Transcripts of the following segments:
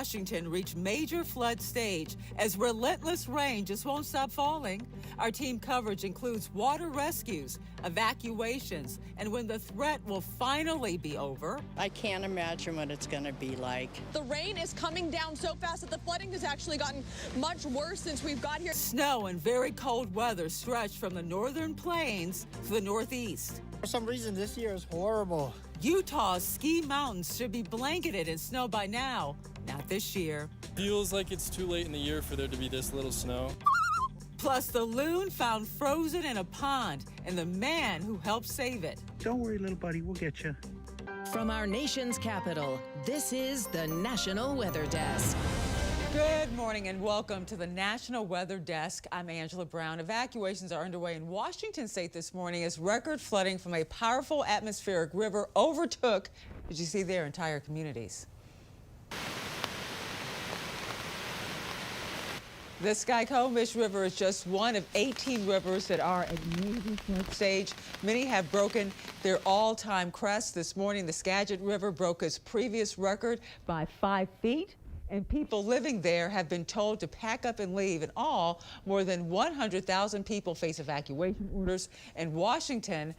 Washington reached major flood stage as relentless rain just won't stop falling. Our team coverage includes water rescues, evacuations, and when the threat will finally be over. I can't imagine what it's going to be like. The rain is coming down so fast that the flooding has actually gotten much worse since we've got here. Snow and very cold weather stretch from the northern plains to the northeast. For some reason, this year is horrible. Utah's ski mountains should be blanketed in snow by now. Not this year. Feels like it's too late in the year for there to be this little snow. Plus, the loon found frozen in a pond and the man who helped save it. Don't worry, little buddy, we'll get you. From our nation's capital, this is the National Weather Desk. Good morning and welcome to the National Weather Desk. I'm Angela Brown. Evacuations are underway in Washington state this morning as record flooding from a powerful atmospheric river overtook, as you see there, entire communities. The Skykomish River is just one of 18 rivers that are at major flood stage. Many have broken their all-time crest. This morning, the Skagit River broke its previous record by 5 feet. And people living there have been told to pack up and leave. In all, more than 100,000 people face evacuation orders in Washington.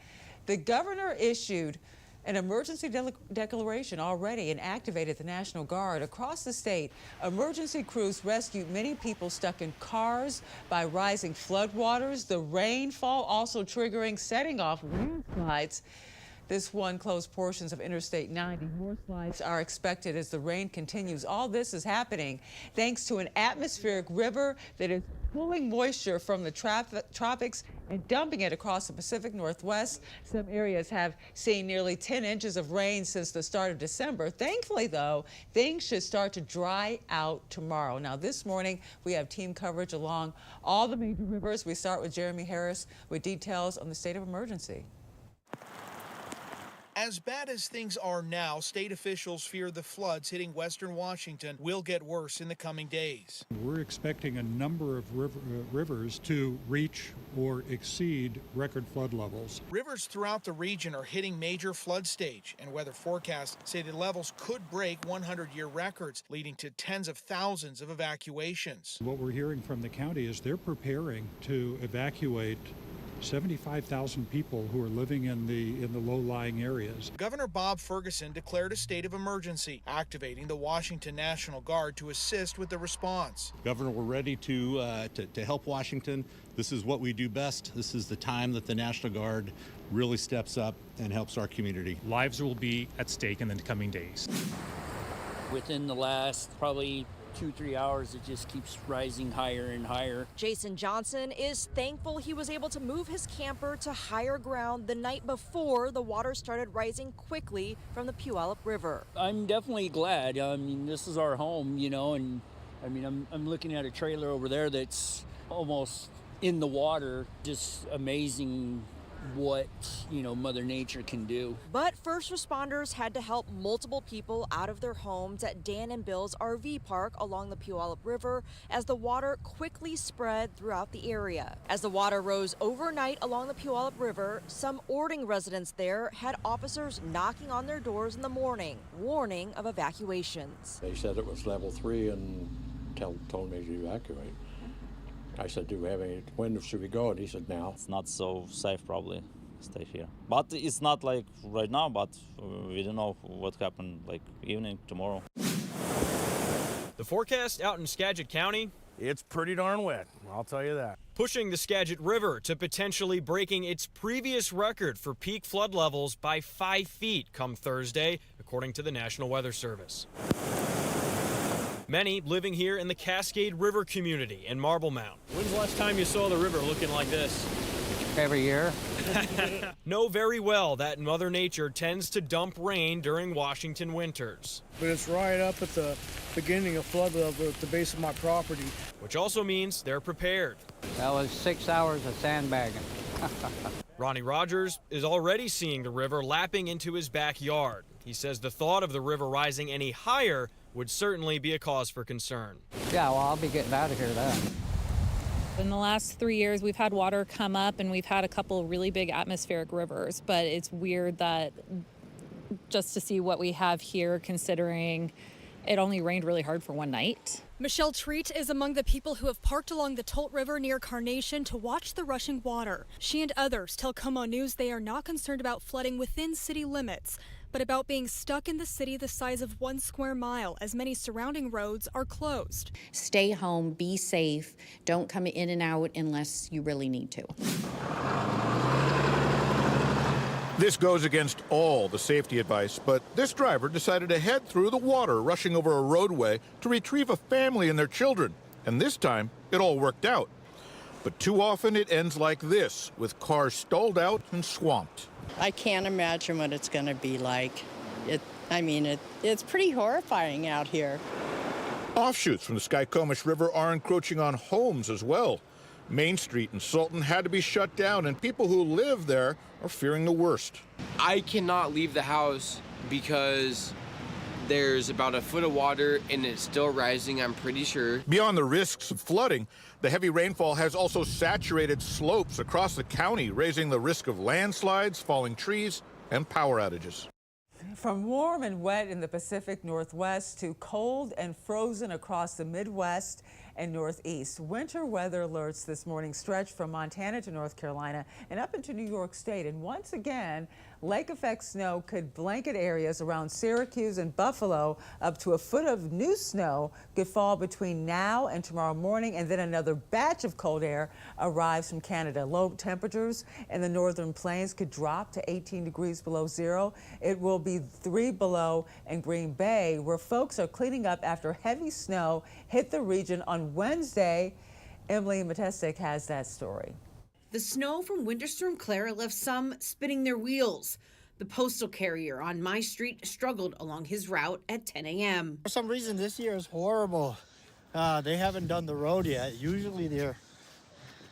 The governor issued an emergency declaration already and activated the National Guard. Across the state, emergency crews rescued many people stuck in cars by rising floodwaters. The rainfall also setting off landslides. This one closed portions of Interstate 90. More slides are expected as the rain continues. All this is happening thanks to an atmospheric river that is pulling moisture from the tropics and dumping it across the Pacific Northwest. Some areas have seen nearly 10 inches of rain since the start of December. Thankfully, though, things should start to dry out tomorrow. Now, this morning, we have team coverage along all the major rivers. We start with Jeremy Harris with details on the state of emergency. As bad as things are now, state officials fear the floods hitting western Washington will get worse in the coming days. We're expecting a number of rivers to reach or exceed record flood levels. Rivers throughout the region are hitting major flood stage, and weather forecasts say the levels could break 100-year records, leading to tens of thousands of evacuations. What we're hearing from the county is they're preparing to evacuate 75,000 people who are living in the low-lying areas. Governor Bob Ferguson declared a state of emergency, activating the Washington National Guard to assist with the response. Governor, we're ready to help Washington. This is what we do best. This is the time that the National Guard really steps up and helps our community. Lives will be at stake in the coming days. Within the last probably 2-3 hours, it just keeps rising higher and higher. Jason Johnson is thankful he was able to move his camper to higher ground the night before the water started rising quickly from the Puyallup River. I'm definitely glad. I mean, this is our home, you know, and I mean, I'm looking at a trailer over there that's almost in the water. Just amazing what, you know, Mother Nature can do. But first responders had to help multiple people out of their homes at Dan and Bill's RV park along the Puyallup River as the water quickly spread throughout the area. As the water rose overnight along the Puyallup River, some Ording residents there had officers knocking on their doors in the morning, warning of evacuations. They said it was level 3 and told me to evacuate. I said, do we have any, when should we go? And he said, now. It's not so safe probably stay here. But it's not like right now, but we don't know what happened like evening tomorrow. The forecast out in Skagit County? It's pretty darn wet, I'll tell you that. Pushing the Skagit River to potentially breaking its previous record for peak flood levels by 5 feet come Thursday, according to the National Weather Service. Many living here in the Cascade River community in Marble Mount. When's the last time you saw the river looking like this? Every year. Know very well that Mother Nature tends to dump rain during Washington winters. But it's right up at the beginning of flood level at the base of my property. Which also means they're prepared. That was 6 hours of sandbagging. Ronnie Rogers is already seeing the river lapping into his backyard. He says the thought of the river rising any higher would certainly be a cause for concern. Yeah, well, I'll be getting out of here then. In the last 3 years, we've had water come up and we've had a couple really big atmospheric rivers, but it's weird that just to see what we have here, considering It only rained really hard for one night. Michelle Treat is among the people who have parked along the Tolt River near Carnation to watch the rushing water. She and others tell Como News they are not concerned about flooding within city limits, but about being stuck in the city the size of 1 square mile, as many surrounding roads are closed. Stay home, be safe, don't come in and out unless you really need to. This goes against all the safety advice, but this driver decided to head through the water rushing over a roadway to retrieve a family and their children. And this time, it all worked out. But too often it ends like this, with cars stalled out and swamped. I can't imagine what it's going to be like. It's pretty horrifying out here. Offshoots from the Skykomish River are encroaching on homes as well. Main Street in Sultan had to be shut down, and people who live there are fearing the worst. I cannot leave the house because there's about a foot of water and it's still rising, I'm pretty sure. Beyond the risks of flooding, the heavy rainfall has also saturated slopes across the county, raising the risk of landslides, falling trees, and power outages. From warm and wet in the Pacific Northwest to cold and frozen across the Midwest and Northeast. Winter weather alerts this morning stretch from Montana to North Carolina and up into New York State. And once again, lake effect snow could blanket areas around Syracuse and Buffalo. Up to a foot of new snow could fall between now and tomorrow morning, and then another batch of cold air arrives from Canada. Low temperatures in the northern plains could drop to 18 degrees below zero. It will be 3 below in Green Bay, where folks are cleaning up after heavy snow hit the region on Wednesday. Emily Matesik has that story. The snow from Winter Storm Clara left some spinning their wheels. The postal carrier on my street struggled along his route at 10 a.m. For some reason, this year is horrible. They haven't done the road yet. Usually they're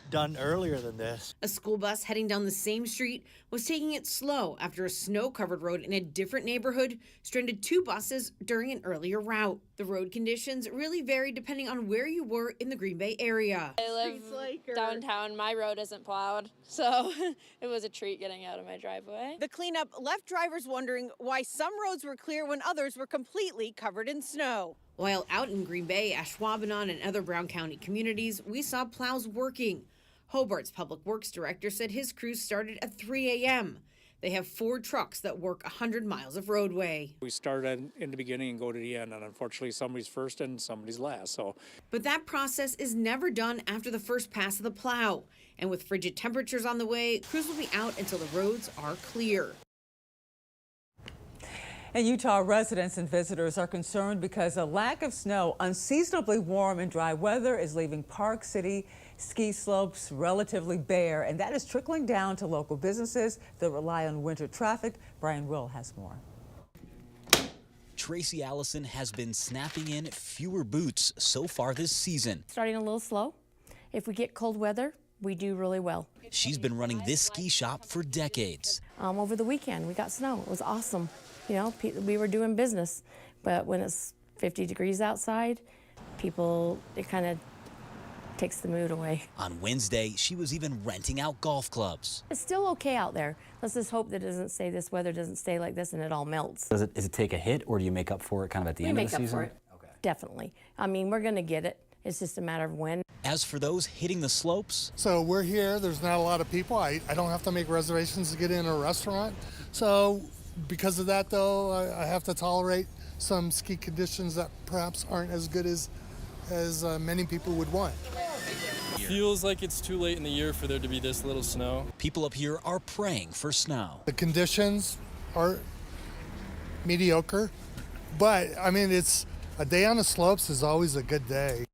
done earlier than this. A school bus heading down the same street was taking it slow after a snow-covered road in a different neighborhood stranded 2 buses during an earlier route. The road conditions really vary depending on where you were in the Green Bay area. I live downtown. My road isn't plowed, so it was a treat getting out of my driveway. The cleanup left drivers wondering why some roads were clear when others were completely covered in snow. While out in Green Bay, Ashwaubenon, and other Brown County communities, we saw plows working. Hobart's public works director said his crews started at 3 a.m. They have 4 trucks that work 100 miles of roadway. We start in the beginning and go to the end, and unfortunately somebody's first and somebody's last. But that process is never done after the first pass of the plow. And with frigid temperatures on the way, crews will be out until the roads are clear. And Utah residents and visitors are concerned because a lack of snow, unseasonably warm and dry weather is leaving Park City ski slopes relatively bare, and that is trickling down to local businesses that rely on winter traffic. Brian Will has more. Tracy Allison has been snapping in fewer boots so far this season. Starting a little slow. If we get cold weather, we do really well. She's been running this ski shop for decades. Over the weekend, we got snow. It was awesome. You know, we were doing business, but when it's 50 degrees outside, it kind of takes the mood away. On Wednesday, she was even renting out golf clubs. It's still okay out there. Let's just hope that this weather doesn't stay like this and it all melts. Does it take a hit, or do you make up for it kind of at the end of the season? We make up for it, definitely. I mean, we're gonna get it. It's just a matter of when. As for those hitting the slopes, so we're here, there's not a lot of people. I don't have to make reservations to get in a restaurant. So because of that, though, I have to tolerate some ski conditions that perhaps aren't as good as many people would want. Feels like it's too late in the year for there to be this little snow. People up here are praying for snow. The conditions are mediocre, but I mean, it's a day on the slopes is always a good day.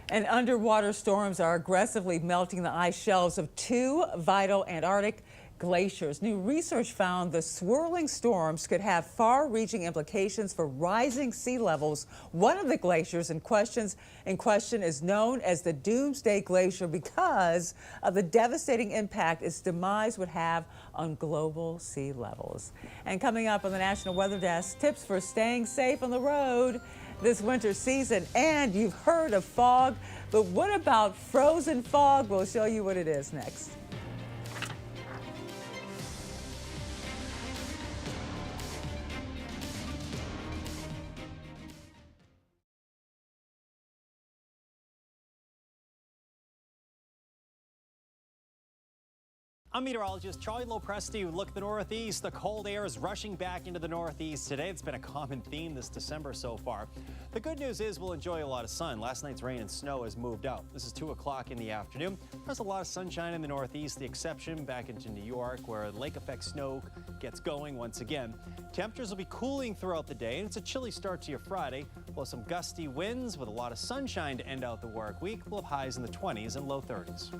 And underwater storms are aggressively melting the ice shelves of 2 vital Antarctic glaciers. New research found the swirling storms could have far-reaching implications for rising sea levels. One of the glaciers in question is known as the Doomsday Glacier because of the devastating impact its demise would have on global sea levels. And coming up on the National Weather Desk, tips for staying safe on the road this winter season. And you've heard of fog, but what about frozen fog? We'll show you what it is next. I'm meteorologist Charlie Lopresti. Look at the Northeast. The cold air is rushing back into the Northeast today. It's been a common theme this December so far. The good news is we'll enjoy a lot of sun. Last night's rain and snow has moved out. This is 2 o'clock in the afternoon. There's a lot of sunshine in the Northeast. The exception back into New York, where lake effect snow gets going once again. Temperatures will be cooling throughout the day, and it's a chilly start to your Friday. We'll have some gusty winds with a lot of sunshine to end out the work week. We'll have highs in the 20s and low 30s.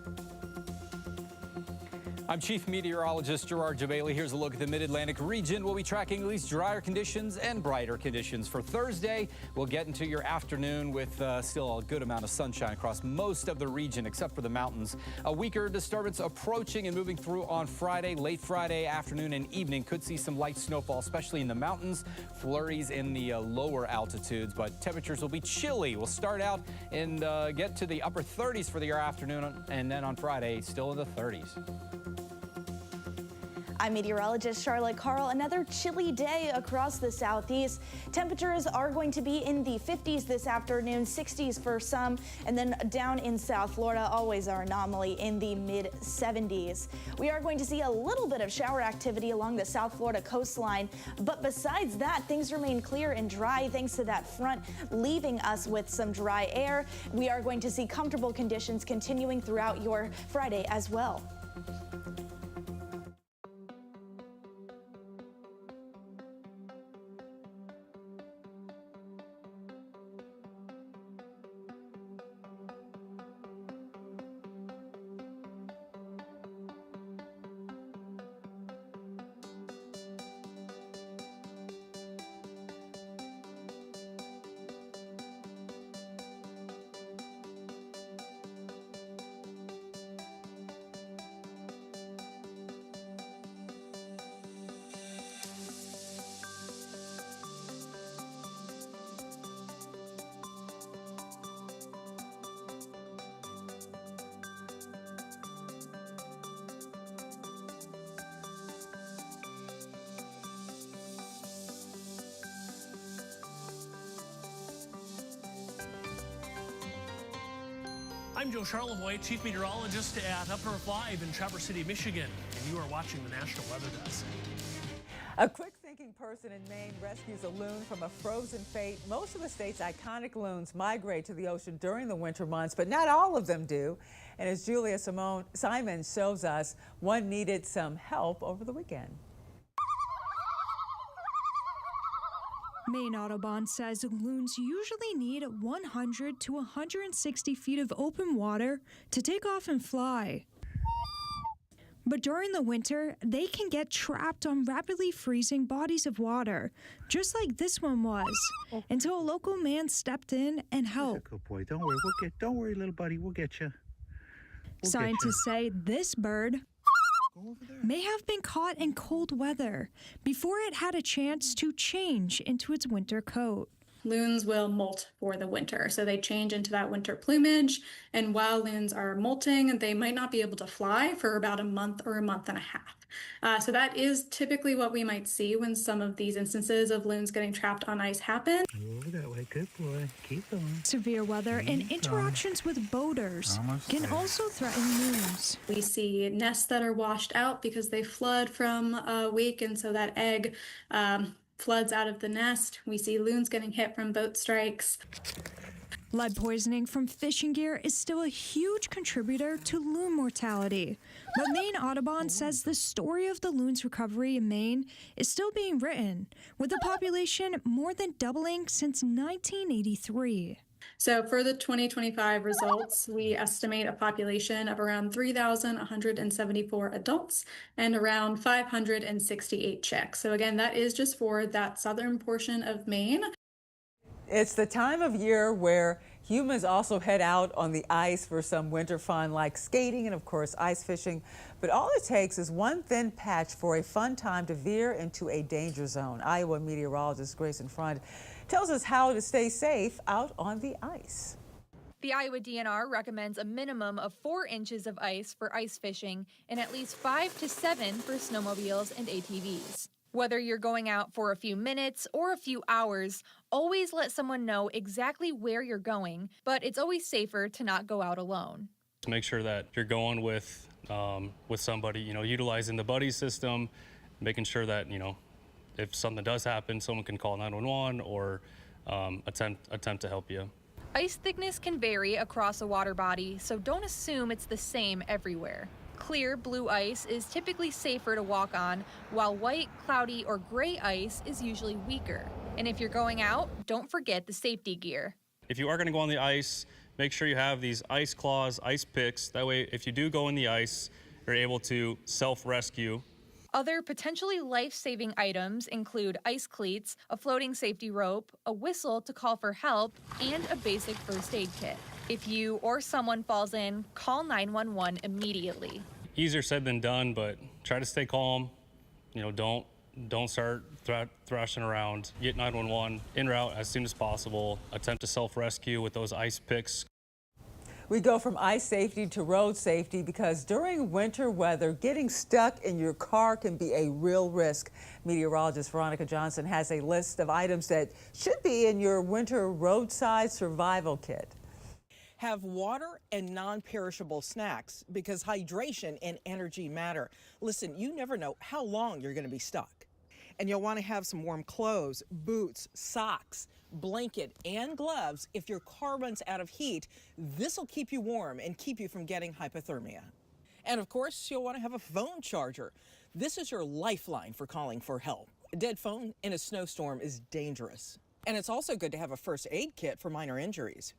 I'm Chief Meteorologist Gerard Jabali. Here's a look at the Mid-Atlantic region. We'll be tracking at least drier conditions and brighter conditions for Thursday. We'll get into your afternoon with still a good amount of sunshine across most of the region, except for the mountains. A weaker disturbance approaching and moving through on Friday. Late Friday afternoon and evening could see some light snowfall, especially in the mountains. Flurries in the lower altitudes, but temperatures will be chilly. We'll start out and get to the upper 30s for the afternoon, and then on Friday, still in the 30s. I'm meteorologist Charlotte Carl. Another chilly day across the southeast. Temperatures are going to be in the 50s this afternoon, 60s for some, and then down in South Florida, always our anomaly, in the mid-70s. We are going to see a little bit of shower activity along the South Florida coastline, but besides that, things remain clear and dry thanks to that front leaving us with some dry air. We are going to see comfortable conditions continuing throughout your Friday as well. I'm Joe Charlevoix, Chief Meteorologist at Uplift Live in Traverse City, Michigan, and you are watching the National Weather Desk. A quick-thinking person in Maine rescues a loon from a frozen fate. Most of the state's iconic loons migrate to the ocean during the winter months, but not all of them do. And as Julia Simon shows us, one needed some help over the weekend. Maine Audubon says loons usually need 100 to 160 feet of open water to take off and fly. But during the winter, they can get trapped on rapidly freezing bodies of water, just like this one was, until a local man stepped in and helped. Good boy. Don't worry. Don't worry, little buddy. We'll get you. Scientists say this bird may have been caught in cold weather before it had a chance to change into its winter coat. Loons will molt for the winter, so they change into that winter plumage, and while loons are molting, they might not be able to fly for about a month or a month and a half. So that is typically what we might see when some of these instances of loons getting trapped on ice happen. Over that way, good boy. Keep going. Severe weather and interactions with boaters can also threaten loons. We see nests that are washed out because they flood from a week, and so that egg floods out of the nest. We see loons getting hit from boat strikes. Lead poisoning from fishing gear is still a huge contributor to loon mortality. But Maine Audubon says the story of the loon's recovery in Maine is still being written, with the population more than doubling since 1983. So for the 2025 results, we estimate a population of around 3,174 adults and around 568 chicks. So again, that is just for that southern portion of Maine. It's the time of year where humans also head out on the ice for some winter fun like skating and, of course, ice fishing. But all it takes is one thin patch for a fun time to veer into a danger zone. Iowa meteorologist Grayson Front tells us how to stay safe out on the ice. The Iowa DNR recommends a minimum of 4 inches of ice for ice fishing and at least 5 to 7 for snowmobiles and ATVs. Whether you're going out for a few minutes or a few hours, always let someone know exactly where you're going, but it's always safer to not go out alone. Make sure that you're going with somebody, utilizing the buddy system, making sure that, if something does happen, someone can call 911 or attempt to help you. Ice thickness can vary across a water body, so don't assume it's the same everywhere. Clear blue ice is typically safer to walk on, while white, cloudy, or gray ice is usually weaker. And if you're going out, don't forget the safety gear. If you are going to go on the ice, make sure you have these ice claws, ice picks. That way, if you do go in the ice, you're able to self-rescue. Other potentially life-saving items include ice cleats, a floating safety rope, a whistle to call for help, and a basic first aid kit. If you or someone falls in, call 911 immediately. Easier said than done, but try to stay calm. Don't start thrashing around. Get 911 en route as soon as possible. Attempt to self-rescue with those ice picks. We go from ice safety to road safety because during winter weather, getting stuck in your car can be a real risk. Meteorologist Veronica Johnson has a list of items that should be in your winter roadside survival kit. Have water and non-perishable snacks because hydration and energy matter. Listen, you never know how long you're going to be stuck. And you'll want to have some warm clothes, boots, socks, blanket, and gloves. If your car runs out of heat, this will keep you warm and keep you from getting hypothermia. And of course, you'll want to have a phone charger. This is your lifeline for calling for help. A dead phone in a snowstorm is dangerous. And it's also good to have a first aid kit for minor injuries.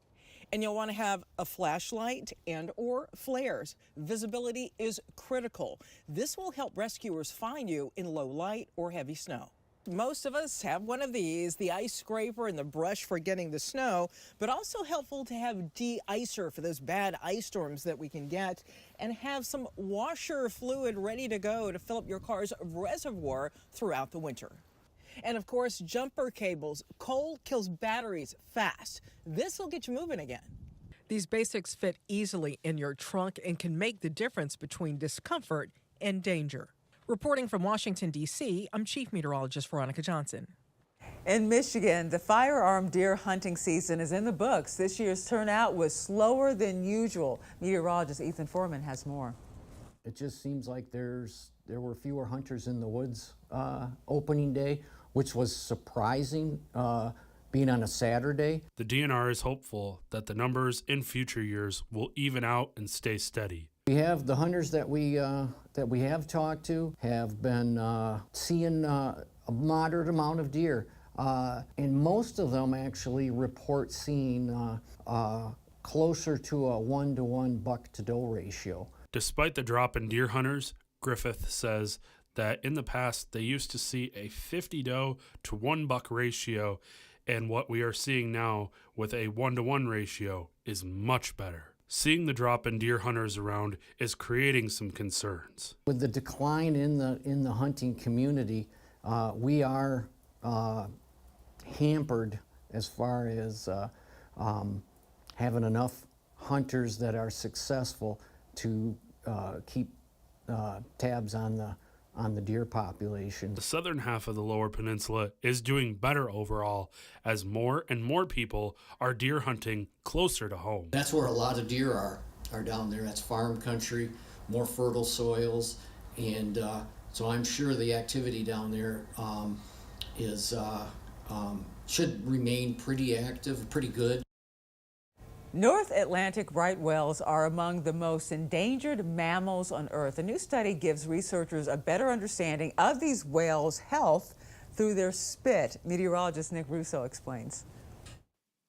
And you'll want to have a flashlight and or flares. Visibility is critical. This will help rescuers find you in low light or heavy snow. Most of us have one of these, the ice scraper and the brush for getting the snow, but also helpful to have de-icer for those bad ice storms that we can get, and have some washer fluid ready to go to fill up your car's reservoir throughout the winter. And of course, jumper cables. Cold kills batteries fast. This will get you moving again. These basics fit easily in your trunk and can make the difference between discomfort and danger. Reporting from Washington, D.C., I'm Chief Meteorologist Veronica Johnson. In Michigan, the firearm deer hunting season is in the books. This year's turnout was slower than usual. Meteorologist Ethan Foreman has more. It just seems like there were fewer hunters in the woods opening day, which was surprising, being on a Saturday. The DNR is hopeful that the numbers in future years will even out and stay steady. We have the hunters that we have talked to have been seeing a moderate amount of deer, and most of them actually report seeing closer to a 1-to-1 buck-to-doe ratio. Despite the drop in deer hunters, Griffith says that in the past they used to see a 50 doe to 1 buck ratio, and what we are seeing now with a 1-to-1 ratio is much better. Seeing the drop in deer hunters around is creating some concerns. With the decline in the hunting community, we are hampered as far as having enough hunters that are successful to keep tabs on the deer population. The southern half of the Lower Peninsula is doing better overall as more and more people are deer hunting closer to home. That's where a lot of deer are down there. That's farm country, more fertile soils, and so I'm sure the activity down there should remain pretty active, pretty good. North Atlantic right whales are among the most endangered mammals on Earth. A new study gives researchers a better understanding of these whales' health through their spit. Meteorologist Nick Russo explains.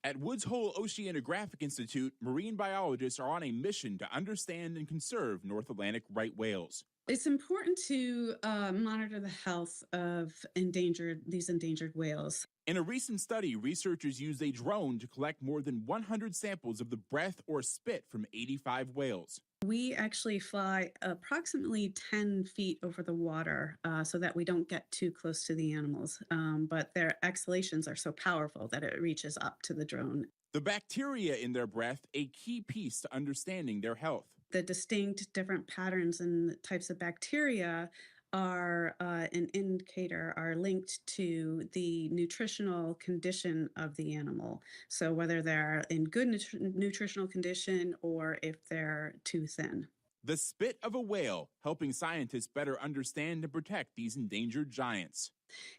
At Woods Hole Oceanographic Institute, marine biologists are on a mission to understand and conserve North Atlantic right whales. It's important to monitor the health of these endangered whales. In a recent study, researchers used a drone to collect more than 100 samples of the breath or spit from 85 whales. We actually fly approximately 10 feet over the water so that we don't get too close to the animals, but their exhalations are so powerful that it reaches up to the drone. The bacteria in their breath, a key piece to understanding their health. The distinct different patterns and types of bacteria are an indicator, are linked to the nutritional condition of the animal. So whether they're in good nutritional condition or if they're too thin. The spit of a whale, helping scientists better understand and protect these endangered giants.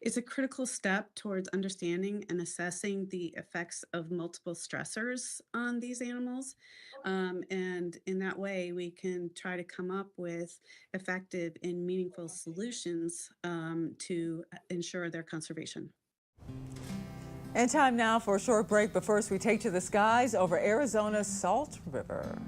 It's a critical step towards understanding and assessing the effects of multiple stressors on these animals. And in that way, we can try to come up with effective and meaningful solutions to ensure their conservation. And time now for a short break, but first we take to the skies over Arizona's Salt River.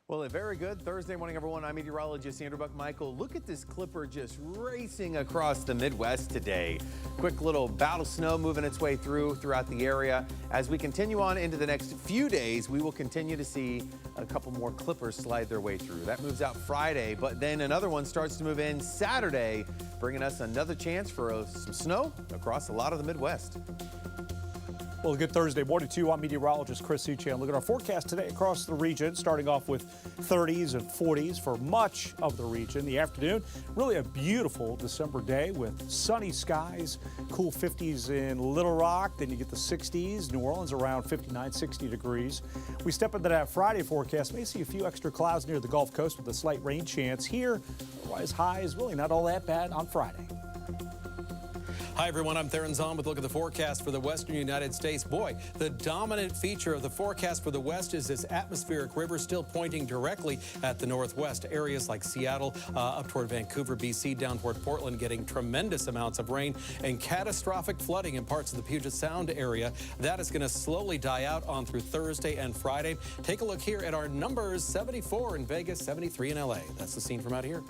Well, a very good Thursday morning, everyone. I'm meteorologist Andrew Buck-Michael. Look at this clipper just racing across the Midwest today. Quick little bout of snow moving its way throughout the area. As we continue on into the next few days, we will continue to see a couple more clippers slide their way through. That moves out Friday, but then another one starts to move in Saturday, bringing us another chance for some snow across a lot of the Midwest. Well, a good Thursday morning to you. I'm meteorologist Chris Suchan. Look at our forecast today across the region, starting off with 30s and 40s for much of the region. The afternoon, really a beautiful December day with sunny skies, cool 50s in Little Rock. Then you get the 60s. New Orleans around 59, 60 degrees. We step into that Friday forecast. May see a few extra clouds near the Gulf Coast with a slight rain chance here. Otherwise, highs really not all that bad on Friday. Hi, everyone. I'm Theron Zahn with a look at the forecast for the western United States. Boy, the dominant feature of the forecast for the west is this atmospheric river still pointing directly at the northwest. Areas like Seattle, up toward Vancouver, BC, down toward Portland, getting tremendous amounts of rain and catastrophic flooding in parts of the Puget Sound area. That is going to slowly die out on through Thursday and Friday. Take a look here at our numbers: 74 in Vegas, 73 in LA. That's the scene from out here.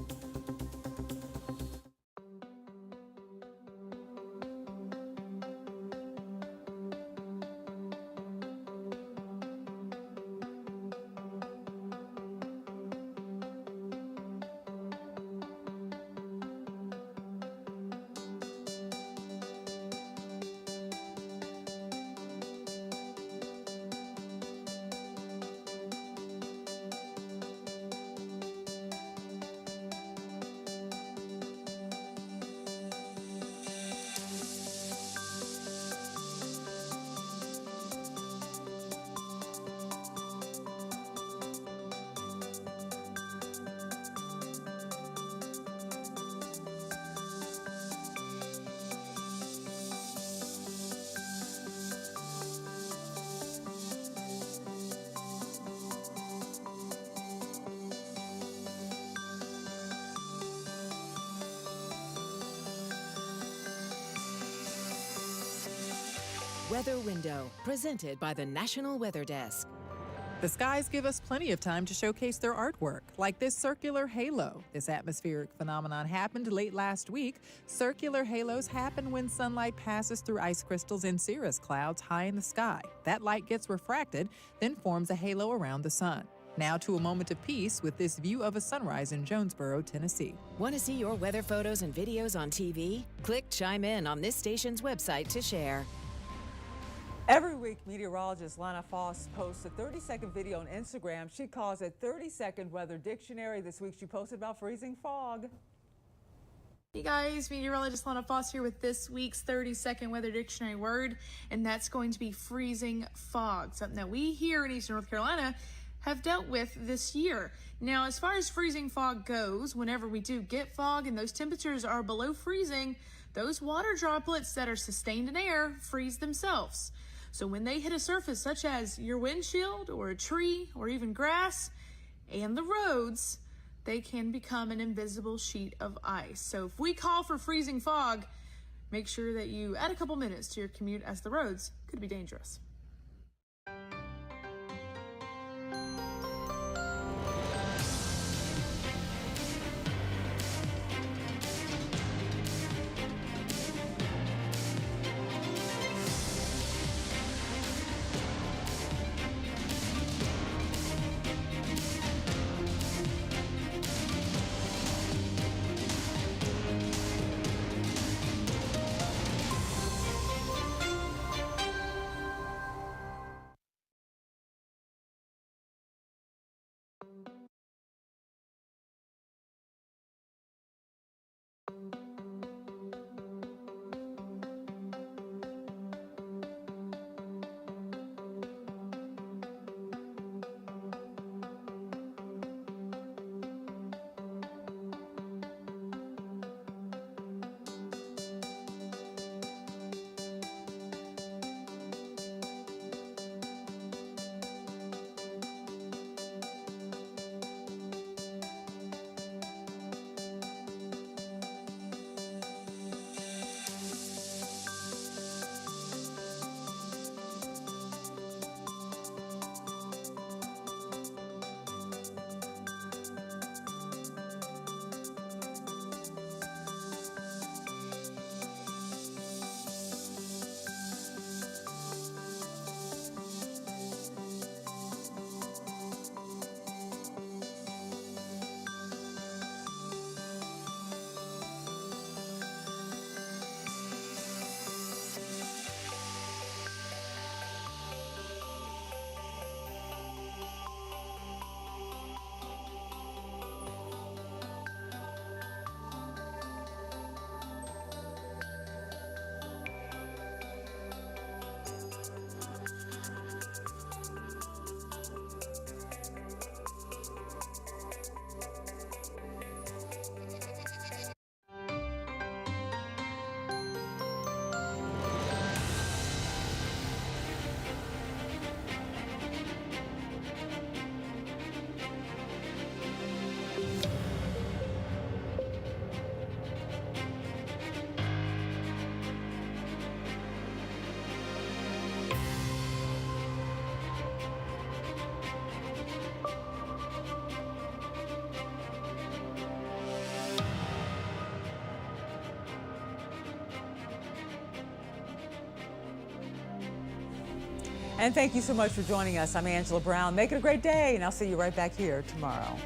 Weather Window, presented by the National Weather Desk. The skies give us plenty of time to showcase their artwork, like this circular halo. This atmospheric phenomenon happened late last week. Circular halos happen when sunlight passes through ice crystals in cirrus clouds high in the sky. That light gets refracted, then forms a halo around the sun. Now to a moment of peace with this view of a sunrise in Jonesboro, Tennessee. Want to see your weather photos and videos on TV? Click Chime In on this station's website to share. Every week, meteorologist Lana Foss posts a 30-second video on Instagram. She calls it 30-second weather dictionary. This week, she posted about freezing fog. Hey guys, meteorologist Lana Foss here with this week's 30-second weather dictionary word, and that's going to be freezing fog, something that we here in Eastern North Carolina have dealt with this year. Now, as far as freezing fog goes, whenever we do get fog and those temperatures are below freezing, those water droplets that are sustained in air freeze themselves. So when they hit a surface such as your windshield or a tree or even grass and the roads, they can become an invisible sheet of ice. So if we call for freezing fog, make sure that you add a couple minutes to your commute, as the roads could be dangerous. And thank you so much for joining us. I'm Angela Brown. Make it a great day, and I'll see you right back here tomorrow.